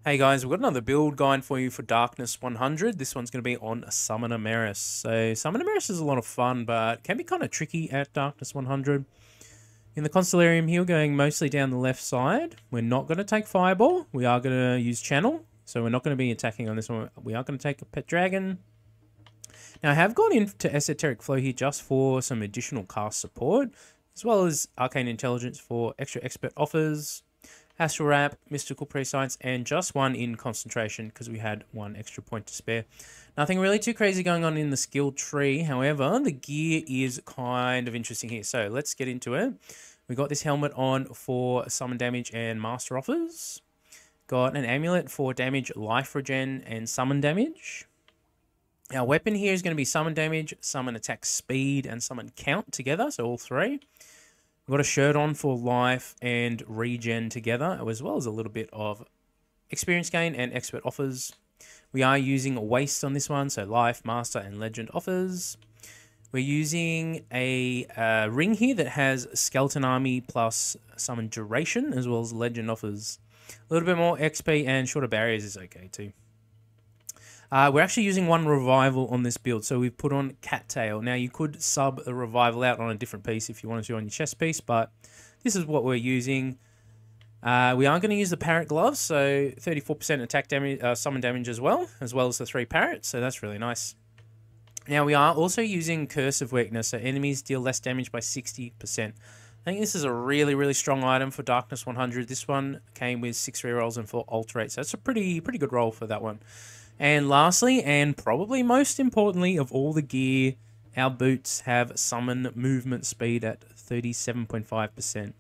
Hey guys, we've got another build guide for you for Darkness 100. This one's going to be on Summoner Merris. So Summoner Merris is a lot of fun, but can be kind of tricky at Darkness 100. In the Constellarium here, we're going mostly down the left side. We're not going to take Fireball. We are going to use Channel. So we're not going to be attacking on this one. We are going to take a Pet Dragon. Now I have gone into Esoteric Flow here just for some additional cast support, as well as Arcane Intelligence for extra expert offers. Astral Wrap, Mystical Prescience, and just one in Concentration because we had one extra point to spare. Nothing really too crazy going on in the skill tree. However, the gear is kind of interesting here. So let's get into it. We got this helmet on for summon damage and master offers. Got an amulet for damage, life regen, and summon damage. Our weapon here is going to be summon damage, summon attack speed, and summon count together. So all three. We've got a shirt on for life and regen together, as well as a little bit of experience gain and expert offers. We are using waste on this one, so life, master, and legend offers. We're using a ring here that has skeleton army plus summon duration, as well as legend offers. A little bit more XP and shorter barriers is okay too. We're actually using one revival on this build, so we've put on Cattail. Now, you could sub a revival out on a different piece if you wanted to on your chest piece, but this is what we're using. We are going to use the parrot gloves, so 34% attack damage, summon damage as well as the 3 parrots, so that's really nice. Now, we are also using Curse of Weakness, so enemies deal less damage by 60%. I think this is a really, really strong item for Darkness 100. This one came with 6 rerolls and 4 alterate, so that's a pretty good roll for that one. And lastly, and probably most importantly of all the gear, our boots have summon movement speed at 37.5%.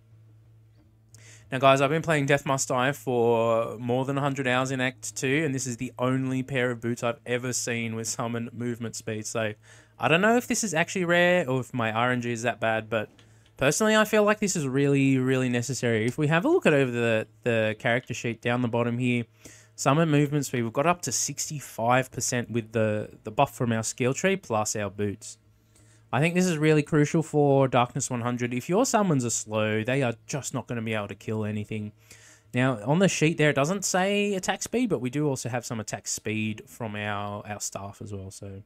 Now guys, I've been playing Death Must Die for more than 100 hours in Act 2, and this is the only pair of boots I've ever seen with summon movement speed. So I don't know if this is actually rare or if my RNG is that bad, but personally I feel like this is really, really necessary. If we have a look at over the character sheet down the bottom here, summon movement speed, we've got up to 65% with the buff from our skill tree plus our boots. I think this is really crucial for Darkness 100. If your summons are slow, they are just not going to be able to kill anything. Now, on the sheet there, it doesn't say attack speed, but we do also have some attack speed from our staff as well. So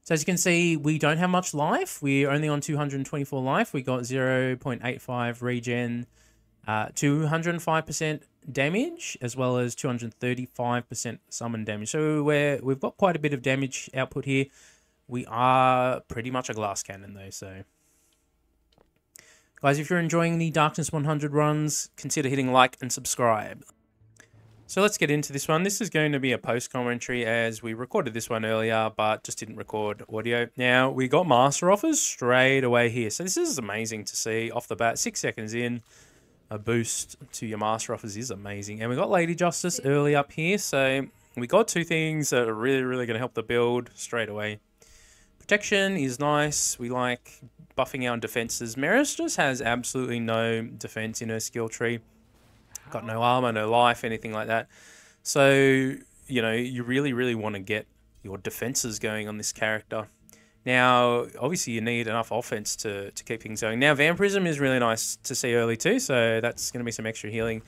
as you can see, we don't have much life. We're only on 224 life. We got 0.85 regen, 205% damage, as well as 235% summon damage. So we've got quite a bit of damage output here. We are pretty much a glass cannon though, so guys, if you're enjoying the Darkness 100 runs, consider hitting like and subscribe. So let's get into this one. This is going to be a post commentary as we recorded this one earlier, but just didn't record audio. Now, we got master offers straight away here. So this is amazing to see off the bat. 6 seconds in, a boost to your master offers is amazing. And we got Lady Justice early up here. So we got 2 things that are really, really going to help the build straight away. Protection is nice. We like buffing our defenses. Merris just has absolutely no defense in her skill tree. Got no armor, no life, anything like that. So, you know, you really, really want to get your defenses going on this character. Now, obviously, you need enough offense to keep things going. Now, Vampirism is really nice to see early too, so that's going to be some extra healing.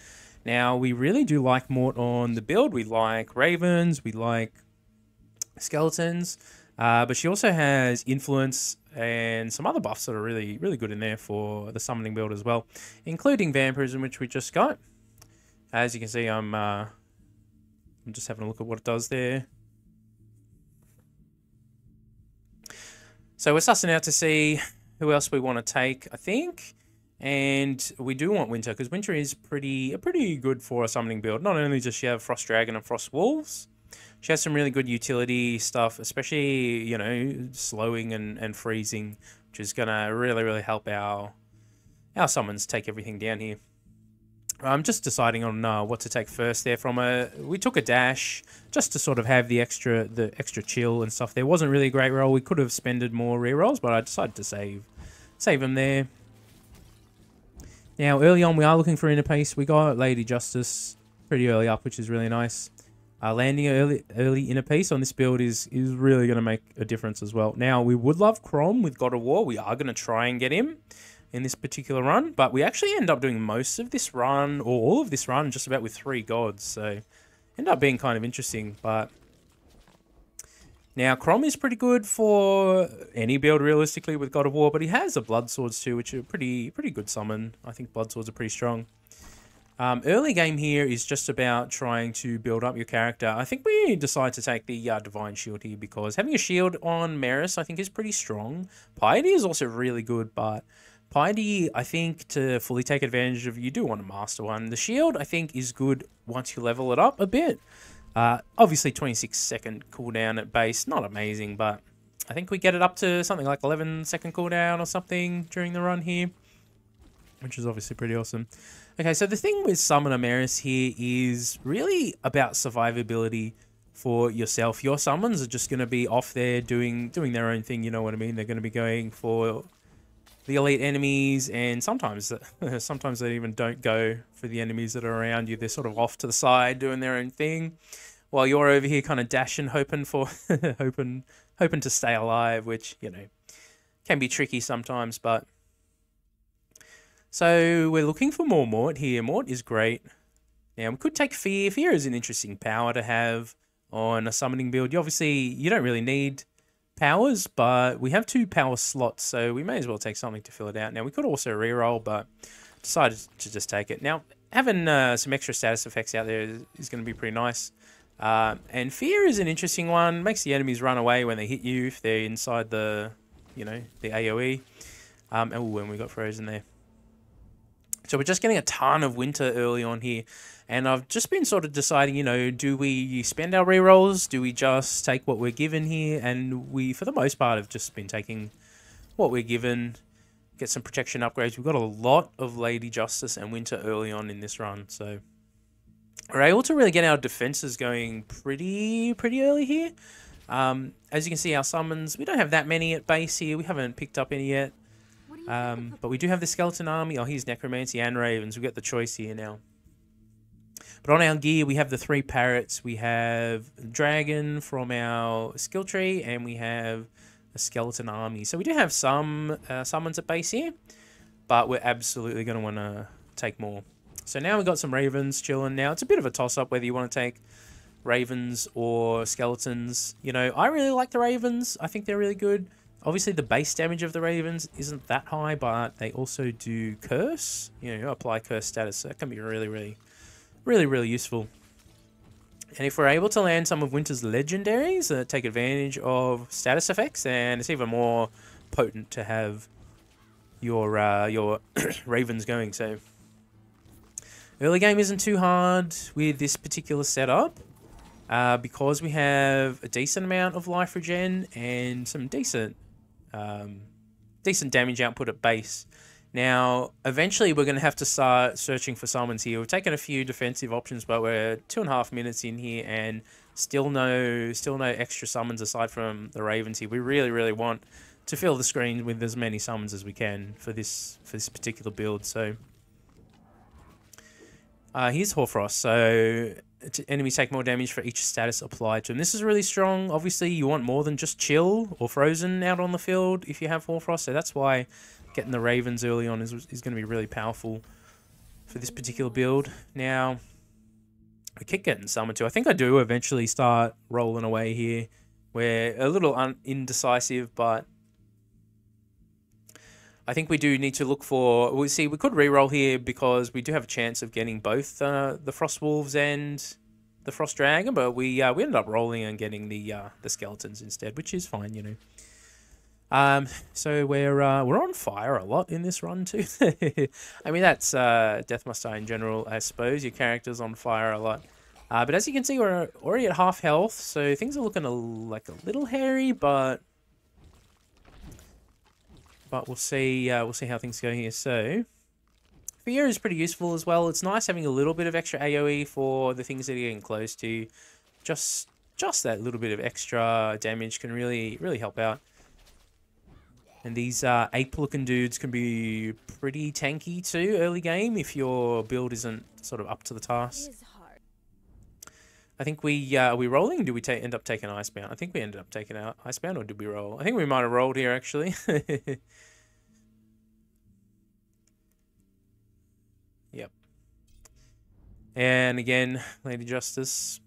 Now, we really do like Mort on the build. We like Ravens, we like Skeletons, but she also has Influence and some other buffs that are really, really good in there for the summoning build as well, including Vampirism, which we just got. As you can see, I'm just having a look at what it does there. So we're sussing out to see who else we want to take, I think. And we do want Winter, because Winter is pretty good for a summoning build. Not only does she have Frost Dragon and Frost Wolves, she has some really good utility stuff, especially, you know, slowing and freezing, which is going to really, really help our summons take everything down here. I'm just deciding on what to take first there from we took a dash just to sort of have the extra chill and stuff. There wasn't really a great roll. We could have spended more rerolls, but I decided to save them there. Now, early on, we are looking for inner peace. We got Lady Justice pretty early up, which is really nice. Landing early inner peace on this build is really going to make a difference as well. Now, we would love Crom with God of War. We are going to try and get him. in this particular run, but we actually end up doing most of this run, or all of this run, just about with 3 gods, so end up being kind of interesting. But now Crom is pretty good for any build realistically with God of War, but he has a Blood Swords too, which are pretty good summon. I think Blood Swords are pretty strong. Early game here is just about trying to build up your character. I think we decide to take the Divine Shield here because having a shield on Merris I think is pretty strong. Piety is also really good, but Piety, I think, to fully take advantage of, you do want to master one. The shield, I think, is good once you level it up a bit. Obviously, 26-second cooldown at base, not amazing, but I think we get it up to something like 11-second cooldown or something during the run here, which is obviously pretty awesome. Okay, so the thing with Summoner Merris here is really about survivability for yourself. Your summons are just going to be off there doing their own thing, you know what I mean? They're going to be going for the elite enemies, and sometimes they even don't go for the enemies that are around you. They're sort of off to the side doing their own thing, while you're over here kind of dashing, hoping for hoping to stay alive, which, you know, can be tricky sometimes. But so we're looking for more Mort here. Mort is great. Now we could take Fear. Fear is an interesting power to have on a summoning build. You don't really need powers, but we have 2 power slots, so we may as well take something to fill it out. Now we could also reroll, but decided to just take it. Now having some extra status effects out there is going to be pretty nice. And Fear is an interesting one. Makes the enemies run away when they hit you if they're inside the, you know, the AoE. And we got frozen there. So we're just getting a ton of winter early on here. And I've just been sort of deciding, you know, do we spend our rerolls? Do we just take what we're given here? And we, for the most part, have just been taking what we're given. Get some protection upgrades. We've got a lot of Lady Justice and Winter early on in this run. So we're able to really get our defenses going pretty early here. As you can see, our summons, we don't have that many at base here. We haven't picked up any yet. But we do have the Skeleton Army. Oh, here's Necromancy and Ravens. We've got the choice here now. But on our gear, we have the 3 parrots. We have Dragon from our skill tree, and we have a Skeleton Army. So we do have some summons at base here, but we're absolutely going to want to take more. So now we've got some Ravens chilling. Now it's a bit of a toss-up whether you want to take Ravens or Skeletons. You know, I really like the Ravens. I think they're really good. Obviously, the base damage of the Ravens isn't that high, but they also do Curse. You know, apply Curse status. So that can be really useful. And if we're able to land some of Winter's legendaries that take advantage of status effects, then it's even more potent to have your Ravens going. So early game isn't too hard with this particular setup because we have a decent amount of life regen and some decent damage output at base. Now, eventually we're going to have to start searching for summons here. We've taken a few defensive options, but we're 2.5 minutes in here and still no extra summons aside from the Ravens here. We really want to fill the screen with as many summons as we can for this particular build. So here's Hoarfrost. So enemies take more damage for each status applied to them. This is really strong. Obviously, you want more than just Chill or Frozen out on the field if you have Hoarfrost. So that's why getting the Ravens early on is going to be really powerful for this particular build. Now, I keep getting summoned too. I think I do eventually start rolling away here. We're a little indecisive, but I think we do need to look for... We could reroll here because we do have a chance of getting both the Frost Wolves and the Frost Dragon, but we ended up rolling and getting the Skeletons instead, which is fine, you know. So we're on fire a lot in this run too. I mean, that's Death Must Die in general, I suppose. Your character's on fire a lot. But as you can see, we're already at half health, so things are looking like a little hairy, but we'll see how things go here. So Fear is pretty useful as well. It's nice having a little bit of extra AoE for the things that are getting close to. Just that little bit of extra damage can really help out. And these ape-looking dudes can be pretty tanky too early game if your build isn't sort of up to the task. I think are we rolling? Did we end up taking Icebound? I think we ended up taking out Icebound, or did we roll? I think we might have rolled here actually. And again, Lady Justice.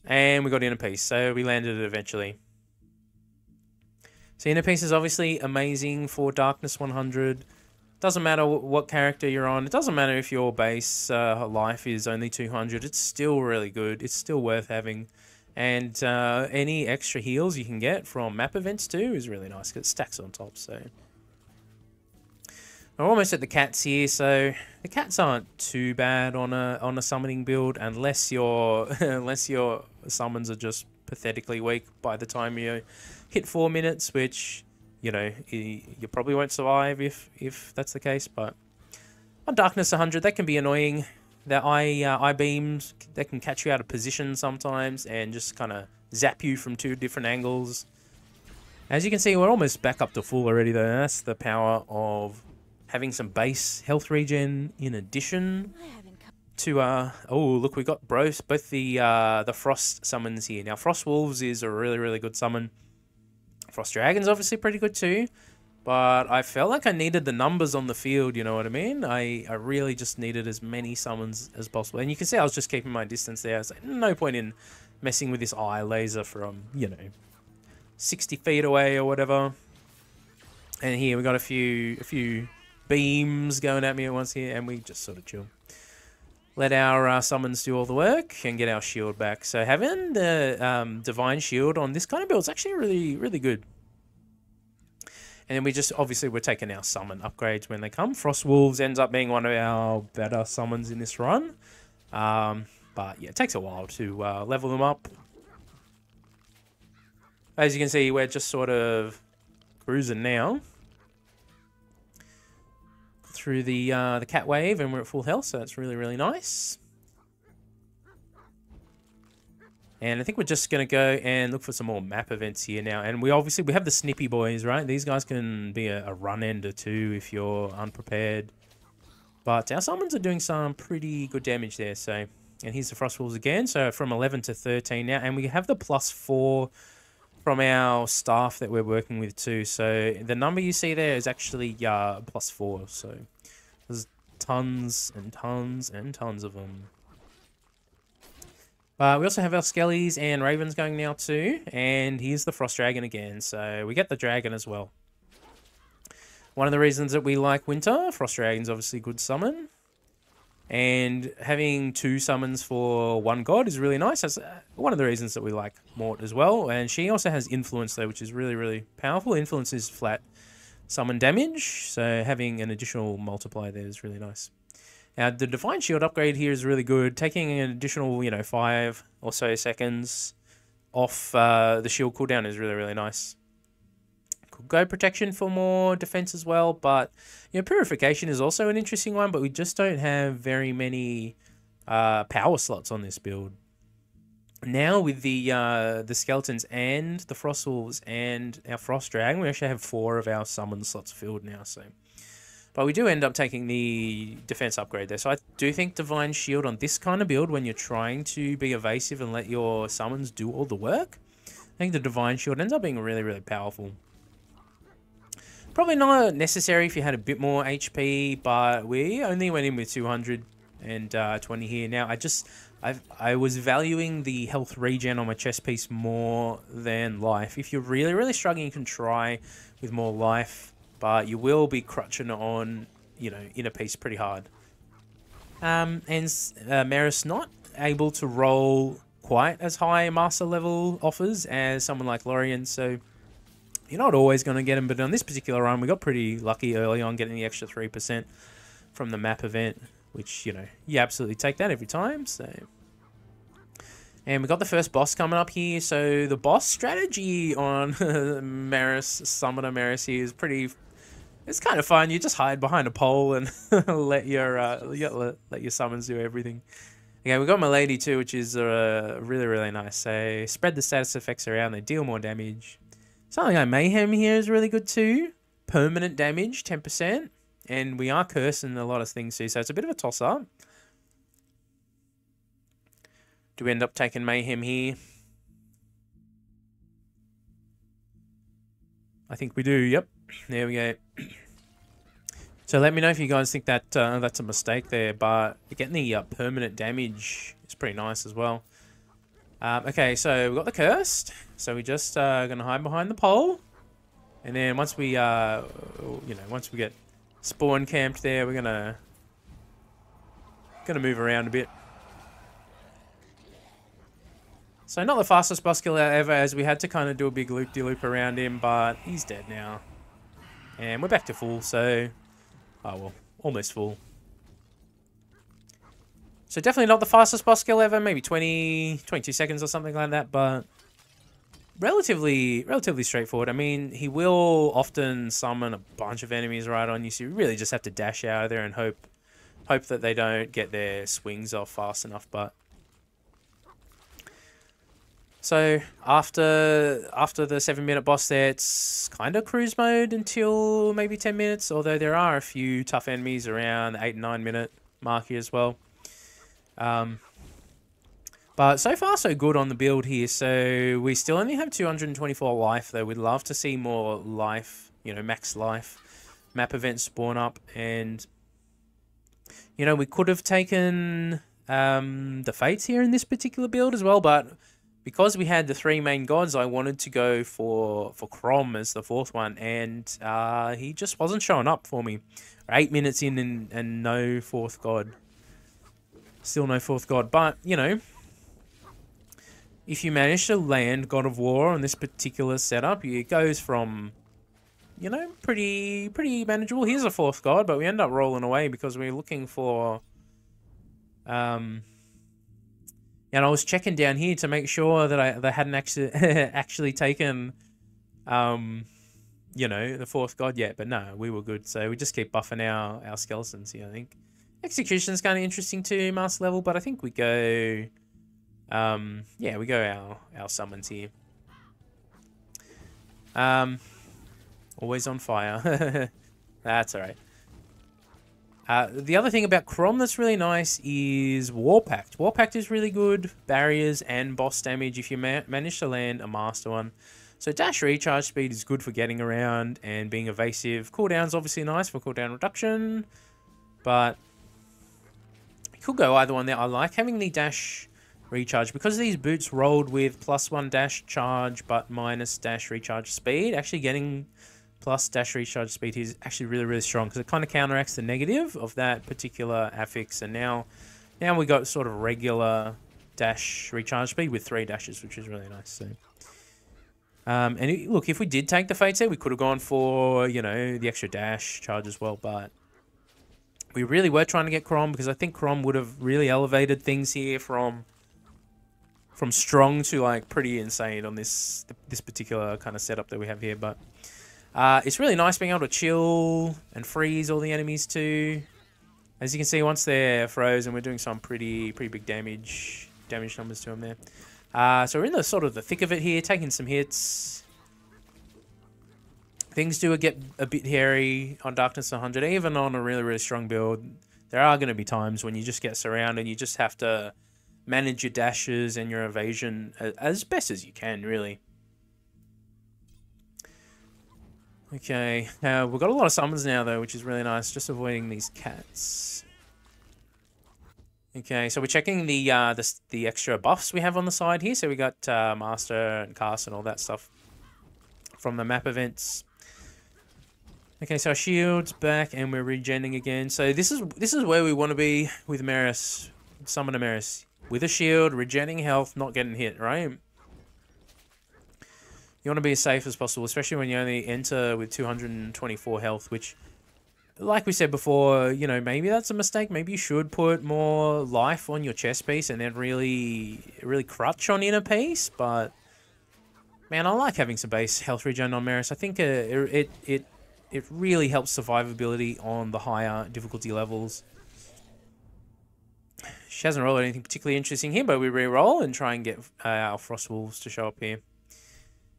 And we got Inner Peace, so we landed it eventually. So Inner Peace is obviously amazing for Darkness 100. Doesn't matter what character you're on. It doesn't matter if your base life is only 200. It's still really good. It's still worth having. And any extra heals you can get from map events too is really nice because it stacks on top. So we're almost at the cats here. So the cats aren't too bad on a summoning build unless your unless your summons are just pathetically weak by the time you hit 4 minutes, which, you know, you probably won't survive if that's the case. But on Darkness 100, that can be annoying. The eye beams, they can catch you out of position sometimes and just kind of zap you from 2 different angles. As you can see, we're almost back up to full already, though. That's the power of having some base health regen in addition to oh, look, we got both the Frost summons here. Now, Frost Wolves is a really good summon. Frost Dragon's obviously pretty good too, but I felt like I needed the numbers on the field, you know what I mean? I really just needed as many summons as possible. And you can see I was just keeping my distance there. I was like, no point in messing with this eye laser from, you know, 60 feet away or whatever. And here we got a few beams going at me at once here, and we just sort of chill. Let our summons do all the work and get our shield back. So having the Divine Shield on this kind of build is actually really good. And then we just, obviously, we're taking our summon upgrades when they come. Frost Wolves ends up being one of our better summons in this run. But yeah, it takes a while to level them up. As you can see, we're just sort of cruising now through the cat wave, and we're at full health, so that's really nice. And I think we're just going to go and look for some more map events here now. And we have the Snippy Boys, right? These guys can be a run ender too if you're unprepared. But our summons are doing some pretty good damage there. So, and here's the Frost Wolves again. So from 11 to 13 now. And we have the +4 from our staff that we're working with too. So the number you see there is actually +4. So there's tons and tons and tons of them. We also have our Skellies and Ravens going now too. And here's the Frost Dragon again. So we get the Dragon as well. One of the reasons that we like Winter, Frost Dragon's obviously a good summon. And having 2 summons for 1 god is really nice. That's one of the reasons that we like Mort as well. And she also has Influence though, which is really powerful. Influence is flat summon damage. So having an additional multiplier there is really nice. Now, the Divine Shield upgrade here is really good. Taking an additional, you know, 5 or so seconds off the shield cooldown is really nice. Could go protection for more defense as well, but, you know, purification is also an interesting one, but we just don't have very many power slots on this build. Now with the skeletons and the Frost Wolves and our Frost Dragon, we actually have 4 of our summon slots filled now, so... But we do end up taking the defense upgrade there. So I do think Divine Shield on this kind of build, when you're trying to be evasive and let your summons do all the work, I think the Divine Shield ends up being really powerful. Probably not necessary if you had a bit more HP, but we only went in with 220 here. Now, I was valuing the health regen on my chest piece more than life. If you're really struggling, you can try with more life, but you will be crutching on, you know, Inner Peace pretty hard. And Merris not able to roll quite as high master level offers as someone like Lorien, so you're not always going to get him, but on this particular run, we got pretty lucky early on getting the extra 3% from the map event, which, you know, you absolutely take that every time, so... And we got the first boss coming up here, so the boss strategy on Merris, Summoner Merris here is pretty... It's kind of fun. You just hide behind a pole and let your summons do everything. Okay, we got my lady too, which is really nice. So spread the status effects around. They deal more damage. Something like Mayhem here is really good too. Permanent damage, 10%. And we are cursing a lot of things too, so it's a bit of a toss-up. Do we end up taking Mayhem here? I think we do, yep. There we go. So let me know if you guys think that that's a mistake there, but getting the permanent damage is pretty nice as well. Okay, so we've got the cursed. So we just gonna hide behind the pole, and then once we once we get spawn camped there, we're gonna move around a bit. So not the fastest boss killer ever, as we had to kind of do a big loop-de-loop around him, but he's dead now, and we're back to full. So. Oh, well, almost full. So definitely not the fastest boss kill ever, maybe 22 seconds or something like that, but relatively straightforward. I mean, he will often summon a bunch of enemies right on you, so you really just have to dash out of there and hope that they don't get their swings off fast enough, but... So, after the 7-minute boss there, it's kind of cruise mode until maybe 10 minutes, although there are a few tough enemies around the 8 and 9 minute mark here as well. But so far, so good on the build here. So, we still only have 224 life, though. We'd love to see more life, max life map events spawn up. And, we could have taken the Fates here in this particular build as well, but... Because we had the 3 main gods, I wanted to go for Crom as the 4th one, and he just wasn't showing up for me. 8 minutes in and no 4th god. Still no 4th god, but, if you manage to land God of War on this particular setup, it goes from, pretty manageable. Here's a 4th god, but we end up rolling away because we're looking for... And I was checking down here to make sure that they hadn't actually taken, the 4th god yet. But no, we were good. So we just keep buffing our skeletons here, I think. Execution's kind of interesting too, master level. But I think we go, we go our summons here. Always on fire. That's all right. The other thing about Crom that's really nice is Warpact. Warpact is really good. Barriers and boss damage if you manage to land a master one. So dash recharge speed is good for getting around and being evasive. Cooldown's obviously nice for cooldown reduction. But you could go either one there. I like having the dash recharge. Because these boots rolled with +1 dash charge but minus dash recharge speed. Actually getting... plus dash recharge speed is actually really strong because it kind of counteracts the negative of that particular affix. And now we got sort of regular dash recharge speed with 3 dashes, which is really nice. So, look, if we did take the Fates there, we could have gone for the extra dash charge as well. But we really were trying to get Crom because I think Crom would have really elevated things here from strong to like pretty insane on this particular kind of setup that we have here. But it's really nice being able to chill and freeze all the enemies too. As you can see, once they're frozen, we're doing some pretty big damage numbers to them there. So we're in the sort of the thick of it here, taking some hits. Things do get a bit hairy on Darkness 100, even on a really strong build. There are going to be times when you just get surrounded and you just have to manage your dashes and your evasion as best as you can, really. Okay, we've got a lot of summons now, though, which is really nice. Just avoiding these cats. Okay, so we're checking the extra buffs we have on the side here. So we got Master and Cast and all that stuff from the map events. Okay, so our shield's back and we're regenning again. So this is where we want to be with Merris, Summoner Merris. With a shield, regenning health, not getting hit, right? You want to be as safe as possible, especially when you only enter with 224 health, which, like we said before, maybe that's a mistake. Maybe you should put more life on your chest piece and then really crutch on inner piece. But, man, I like having some base health regen on Merris. I think it really helps survivability on the higher difficulty levels. She hasn't rolled anything particularly interesting here, but we re-roll and try and get our Frost Wolves to show up here.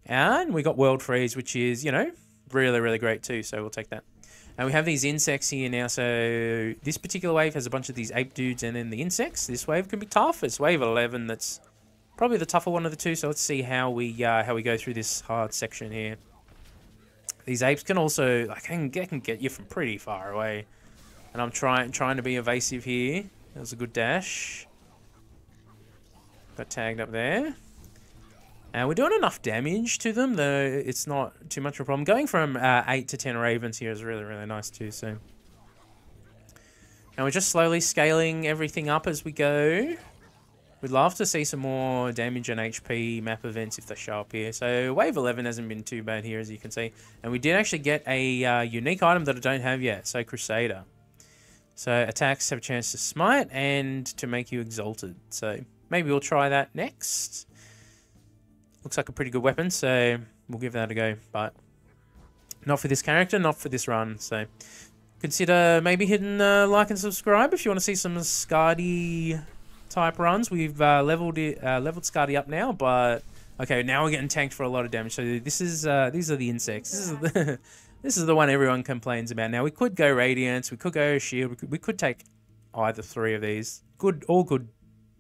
And we got World Freeze, which is, really great too, so we'll take that. And we have these insects here now, so this particular wave has a bunch of these ape dudes and then the insects. This wave can be tough. It's wave 11 that's probably the tougher one of the two, so let's see how we go through this hard section here. These apes can also, like, can get you from pretty far away. And I'm trying to be evasive here. That was a good dash. Got tagged up there. And we're doing enough damage to them, though it's not too much of a problem. Going from 8 to 10 ravens here is really, really nice too. So, and we're just slowly scaling everything up as we go. We'd love to see some more damage and HP map events if they show up here. So wave 11 hasn't been too bad here, as you can see. And we did actually get a unique item that I don't have yet. So Crusader. So attacks have a chance to smite and to make you exalted. So maybe we'll try that next. Looks like a pretty good weapon, so we'll give that a go. But not for this character, not for this run. So consider maybe hitting like and subscribe if you want to see some Scardy type runs. We've leveled Scardy up now, but okay, now we're getting tanked for a lot of damage. So this is these are the insects. This is the one everyone complains about. Now we could go Radiance, we could go Shield, we could take either three of these. All good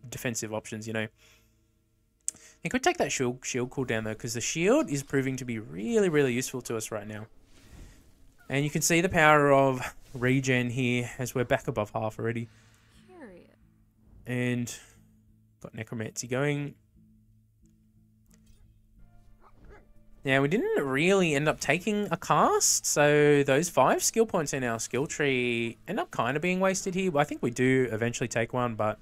defensive options, you know. You could take that shield cooldown though, because the shield is proving to be really, really useful to us right now. And you can see the power of regen here as we're back above half already. And got Necromancy going. Now, we didn't really end up taking a cast, so those 5 skill points in our skill tree end up kind of being wasted here. I think we do eventually take one, but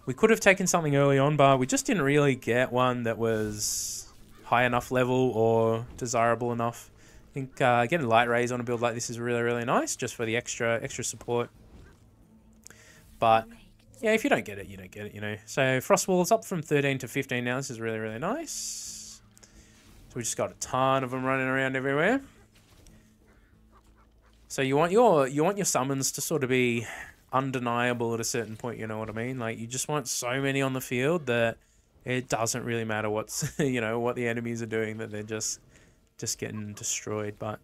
we could have taken something early on, but we just didn't really get one that was high enough level or desirable enough. I think getting Light Rays on a build like this is really, really nice, just for the extra support. But yeah, if you don't get it, you don't get it, you know. So Frost Walls up from 13 to 15 now. This is really, really nice. So we just got a ton of them running around everywhere. So you want your summons to sort of be undeniable at a certain point, you know what I mean? Like, you just want so many on the field that it doesn't really matter what's you know, what the enemies are doing, that they're just getting destroyed. But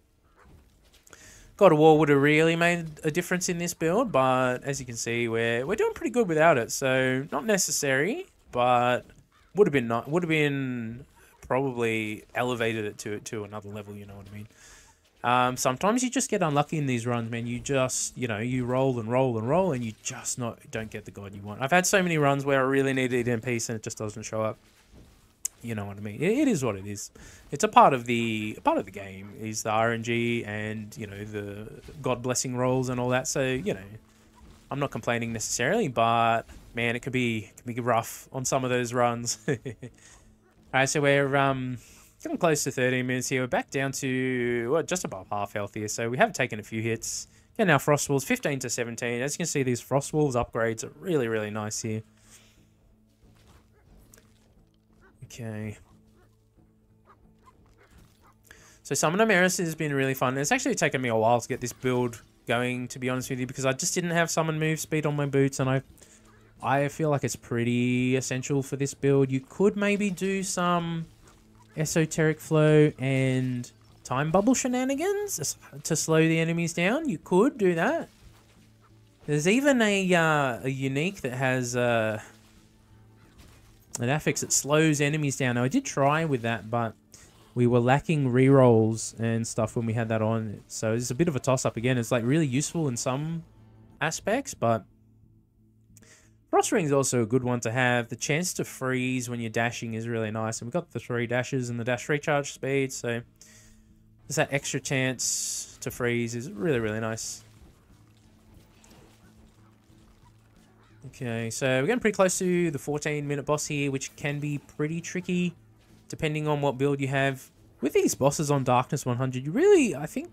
God of War would have really made a difference in this build, but as you can see, we're doing pretty good without it. So not necessary, but would have been probably elevated it to another level, you know what I mean? Sometimes you just get unlucky in these runs, man. You just, you know, you roll and roll and roll, and you just don't get the god you want. I've had so many runs where I really needed an piece and it just doesn't show up. You know what I mean? It is what it is. It's a part of the game is the RNG and, you know, the god blessing rolls and all that. So, you know, I'm not complaining necessarily, but man, it could be rough on some of those runs. All right, so we're getting close to 13 minutes here. We're back down to, well, just above half health here. So we have taken a few hits. Getting our Frost Wolves 15 to 17. As you can see, these Frost Wolves upgrades are really, really nice here. Okay. So Summoner Merris has been really fun. It's actually taken me a while to get this build going, to be honest with you, because I just didn't have summon move speed on my boots, and I feel like it's pretty essential for this build. You could maybe do some Esoteric Flow and Time Bubble shenanigans to slow the enemies down. You could do that. There's even a unique that has an affix that slows enemies down. Now, I did try with that, but we were lacking rerolls and stuff when we had that on. So it's a bit of a toss-up again. It's like really useful in some aspects, but Frost Ring is also a good one to have. The chance to freeze when you're dashing is really nice. And we've got the 3 dashes and the dash recharge speed. So just that extra chance to freeze is really, really nice. Okay, so we're getting pretty close to the 14-minute boss here, which can be pretty tricky depending on what build you have. With these bosses on Darkness 100, you really, I think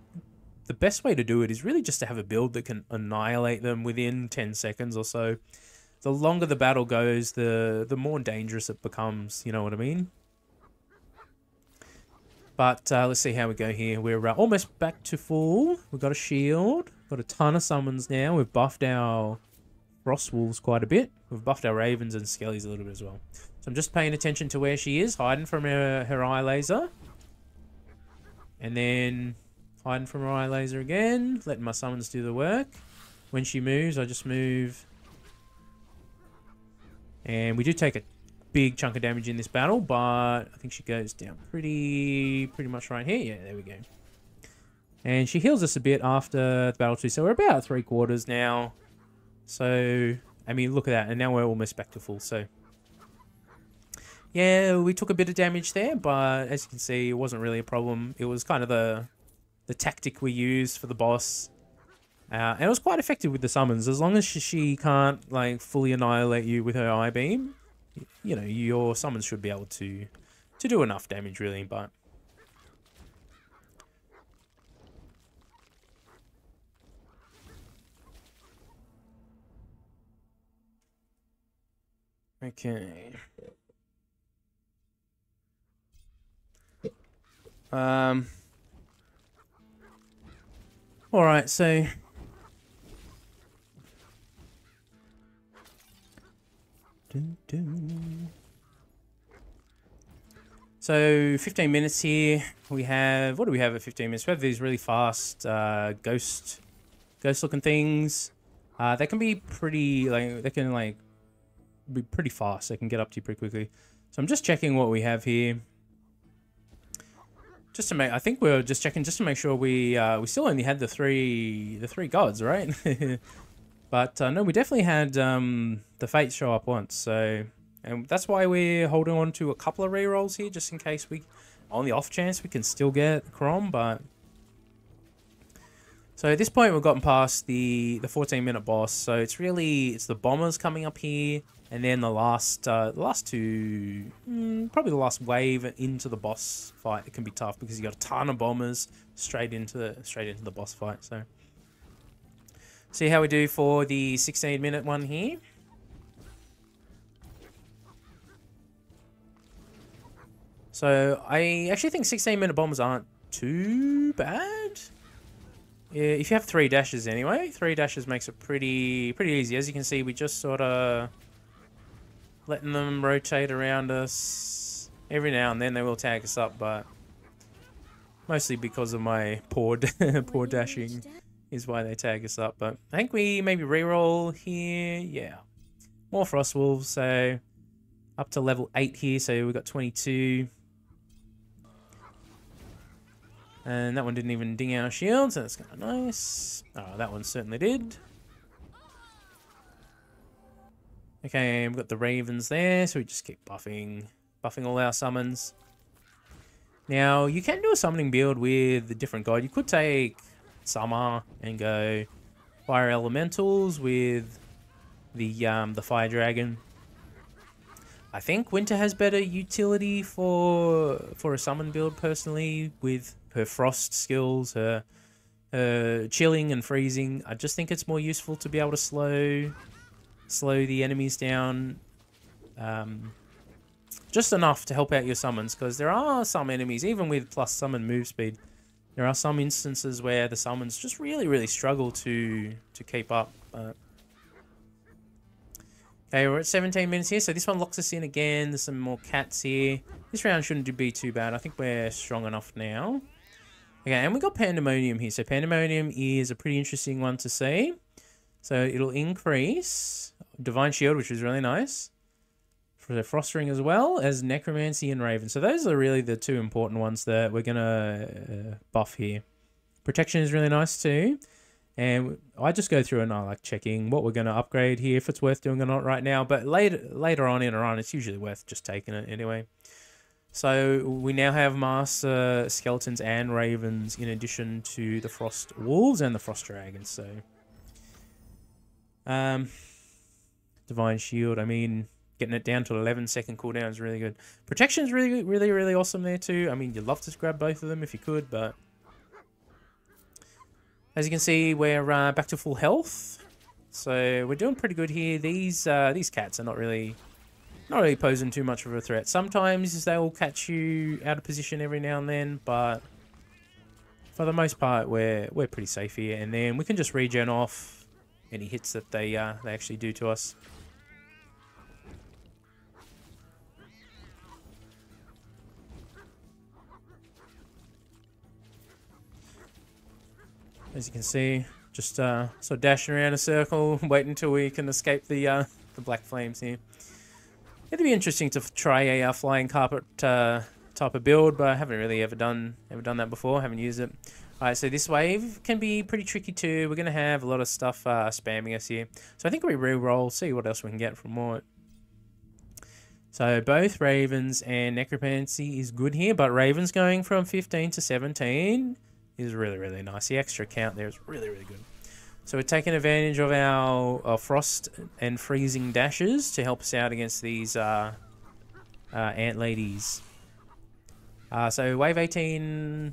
the best way to do it is really just to have a build that can annihilate them within 10 seconds or so. The longer the battle goes, the more dangerous it becomes, you know what I mean? But let's see how we go here. We're almost back to full. We've got a shield. Got a ton of summons now. We've buffed our Frost Wolves quite a bit. We've buffed our Ravens and Skellies a little bit as well. So I'm just paying attention to where she is, hiding from her eye laser. And then hiding from her eye laser again, letting my summons do the work. When she moves, I just move. And we do take a big chunk of damage in this battle, but I think she goes down pretty much right here. Yeah, there we go. And she heals us a bit after the battle too. So we're about 3/4 now. So, I mean, look at that. And now we're almost back to full. So, yeah, we took a bit of damage there. But as you can see, it wasn't really a problem. It was kind of the tactic we used for the boss. And it was quite effective with the summons. As long as she can't, like, fully annihilate you with her eye beam, you know, your summons should be able to do enough damage, really. But okay. All right, so so 15 minutes here. We have, what do we have at 15 minutes? We have these really fast ghost looking things. They can be pretty, like, they can like be pretty fast. They can get up to you pretty quickly. So I'm just checking what we have here. Just to make, I think we're just checking just to make sure we still only had the three gods, right? But no, we definitely had the fates show up once. So, and that's why we're holding on to a couple of rerolls here, just in case we, on the off chance we can still get Chrom. But so at this point we've gotten past the 14-minute boss. So it's the bombers coming up here, and then the last two, probably the last wave into the boss fight. It can be tough because you got a ton of bombers straight into the boss fight. So see how we do for the 16-minute one here. So I actually think 16-minute bombers aren't too bad. Yeah, if you have 3 dashes anyway, 3 dashes makes it pretty easy. As you can see, we just sort of letting them rotate around us. Every now and then they will tag us up, but mostly because of my poor dashing is why they tag us up. But I think we maybe reroll here. Yeah, more Frost Wolves, so up to level 8 here. So we got 22. And that one didn't even ding our shields, so that's kind of nice. Oh, that one certainly did. Okay, we've got the Ravens there, so we just keep buffing all our summons. Now, you can do a summoning build with a different god. You could take Summer and go Fire Elementals with the Fire Dragon. I think Winter has better utility for a summon build personally, with her frost skills, her chilling and freezing. I just think it's more useful to be able to slow the enemies down just enough to help out your summons, because there are some enemies, even with plus summon move speed, there are some instances where the summons just really struggle to keep up. Okay, we're at 17 minutes here, so this one locks us in again. There's some more cats here. This round shouldn't be too bad. I think we're strong enough now. Okay, and we got Pandemonium here. So Pandemonium is a pretty interesting one to see. So it'll increase Divine Shield, which is really nice, for the Frost Ring, as well as Necromancy and Raven. So those are really the 2 important ones that we're going to buff here. Protection is really nice too. And I just go through and I like checking what we're going to upgrade here, if it's worth doing or not right now. But later on in a run, it's usually worth just taking it anyway. So we now have Master Skeletons and Ravens in addition to the Frost Wolves and the Frost Dragons. So Divine Shield, I mean, getting it down to 11-second cooldown is really good. Protection is really awesome there too. I mean, you'd love to grab both of them if you could, but as you can see, we're back to full health, so we're doing pretty good here. These cats are not really posing too much of a threat. Sometimes they will catch you out of position every now and then, but for the most part, we're pretty safe here. And then we can just regen off any hits that they actually do to us. As you can see, just sort of dashing around a circle, waiting until we can escape the black flames here. It'd be interesting to try a flying carpet type of build, but I haven't really ever done that before. Haven't used it. Alright, so this wave can be pretty tricky too. We're going to have a lot of stuff spamming us here. So I think we re-roll, see what else we can get from Mort. So both Ravens and Necromancy is good here, but Ravens going from 15 to 17 is really, really nice. The extra count there is really, really good. So we're taking advantage of our Frost and Freezing dashes to help us out against these ant ladies. So wave 18,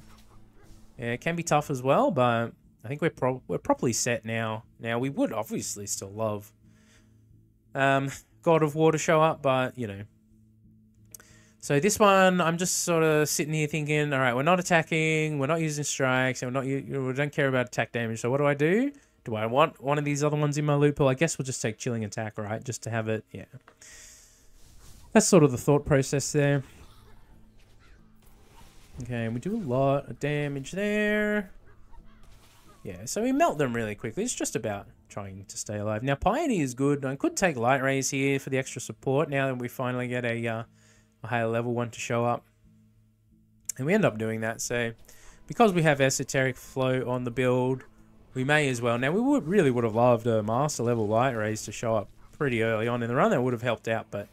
yeah, it can be tough as well, but I think we're properly set now. Now we would obviously still love God of War to show up, but you know. So this one, I'm just sort of sitting here thinking, all right, we're not attacking, we're not using strikes, and we don't care about attack damage. So what do? Do I want one of these other ones in my loot pool? I guess we'll just take chilling attack, right? Just to have it, yeah. That's sort of the thought process there. Okay, we do a lot of damage there. Yeah, so we melt them really quickly. It's just about trying to stay alive. Now, Pioneer is good. I could take Light Rays here for the extra support now that we finally get a higher level one to show up. And we end up doing that. So, because we have Esoteric Flow on the build, we may as well. Now, we really would have loved a Master level Light Rays to show up pretty early on in the run. That would have helped out, but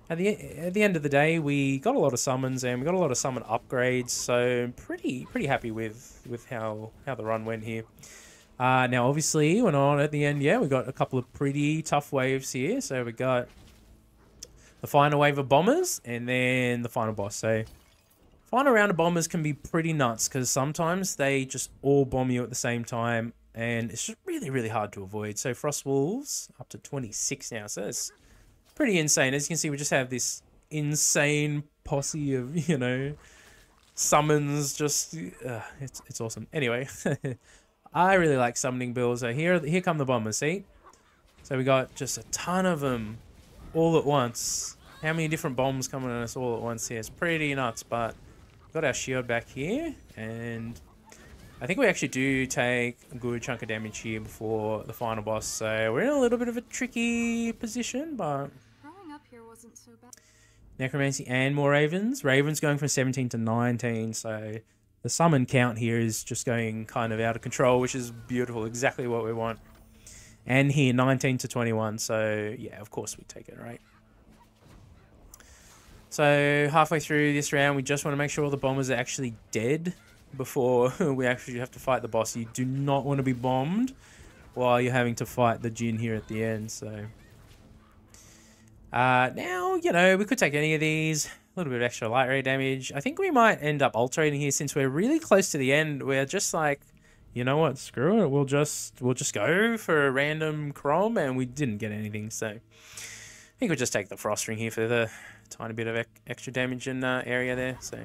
at the end of the day, we got a lot of summons and we got a lot of summon upgrades, so pretty happy with how the run went here. Now, obviously, we're not at the end yet. We got a couple of pretty tough waves here. So we got the final wave of bombers and then the final boss. So final round of bombers can be pretty nuts because sometimes they just all bomb you at the same time, and it's just really hard to avoid. So Frost Wolves up to 26 now, so it's pretty insane. As you can see, we just have this insane posse of, you know, summons. Just it's awesome. Anyway, I really like summoning builds. So here come the bombers. See, so we got just a ton of them all at once. How many different bombs coming at us all at once here? It's pretty nuts. But we've got our shield back here, and I think we actually do take a good chunk of damage here before the final boss. So we're in a little bit of a tricky position, but wasn't so bad. Necromancy and more Ravens. Ravens going from 17 to 19, so the summon count here is just going kind of out of control, which is beautiful, exactly what we want. And here, 19 to 21, so yeah, of course we take it, right? So halfway through this round, we just want to make sure all the bombers are actually dead before we actually have to fight the boss. You do not want to be bombed while you're having to fight the Djinn here at the end, so... now, you know, we could take any of these. A little bit of extra light ray damage. I think we might end up alterating here since we're really close to the end. We're just like, you know what, screw it. We'll just go for a random Crom, and we didn't get anything. So I think we'll just take the Frost Ring here for the tiny bit of extra damage in area there. So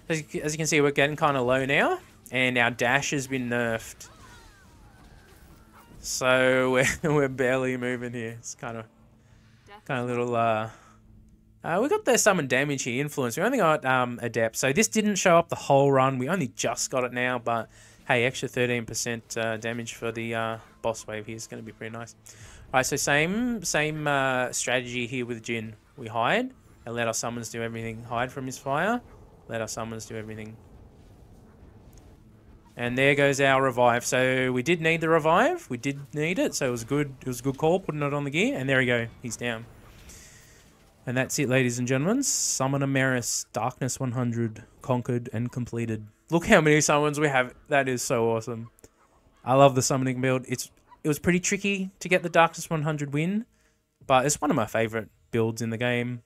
as you can see, we're getting kind of low now, and our dash has been nerfed. So we're barely moving here. It's kind of little, we got the summon damage here, influence. We only got adept, so this didn't show up the whole run. We only just got it now, but hey, extra 13% damage for the boss wave here is going to be pretty nice. Alright, so same strategy here with Djinn. We hide and let our summons do everything. Hide from his fire, let our summons do everything. And there goes our revive. So we did need the revive. We did need it, so it was good. It was a good call putting it on the gear. And there we go. He's down. And that's it, ladies and gentlemen. Summoner Merris, Darkness 100, conquered and completed. Look how many summons we have. That is so awesome. I love the summoning build. It was pretty tricky to get the Darkness 100 win, but it's one of my favorite builds in the game.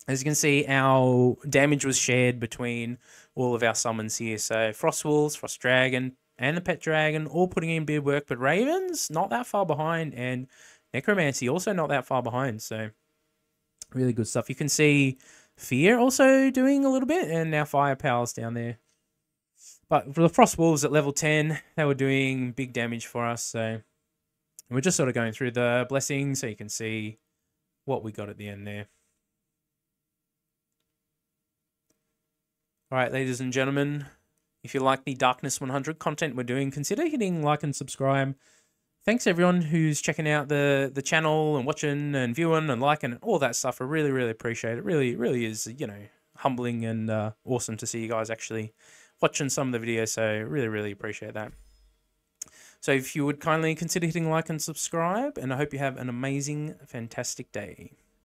As you can see, our damage was shared between all of our summons here. So Frost Wolves, Frost Dragon, and the Pet Dragon all putting in beard work, but Ravens not that far behind, and Necromancy also not that far behind. So really good stuff. You can see Fear also doing a little bit, and now Firepower's down there. But for the Frost Wolves at level 10, they were doing big damage for us. So we're just sort of going through the blessings so you can see what we got at the end there. Alright, ladies and gentlemen, if you like the Darkness 100 content we're doing, consider hitting like and subscribe. Thanks everyone who's checking out the channel and watching and viewing and liking and all that stuff. I really appreciate it. Really is, you know, humbling and awesome to see you guys actually watching some of the videos, so really, really appreciate that. So if you would kindly consider hitting like and subscribe, and I hope you have an amazing, fantastic day.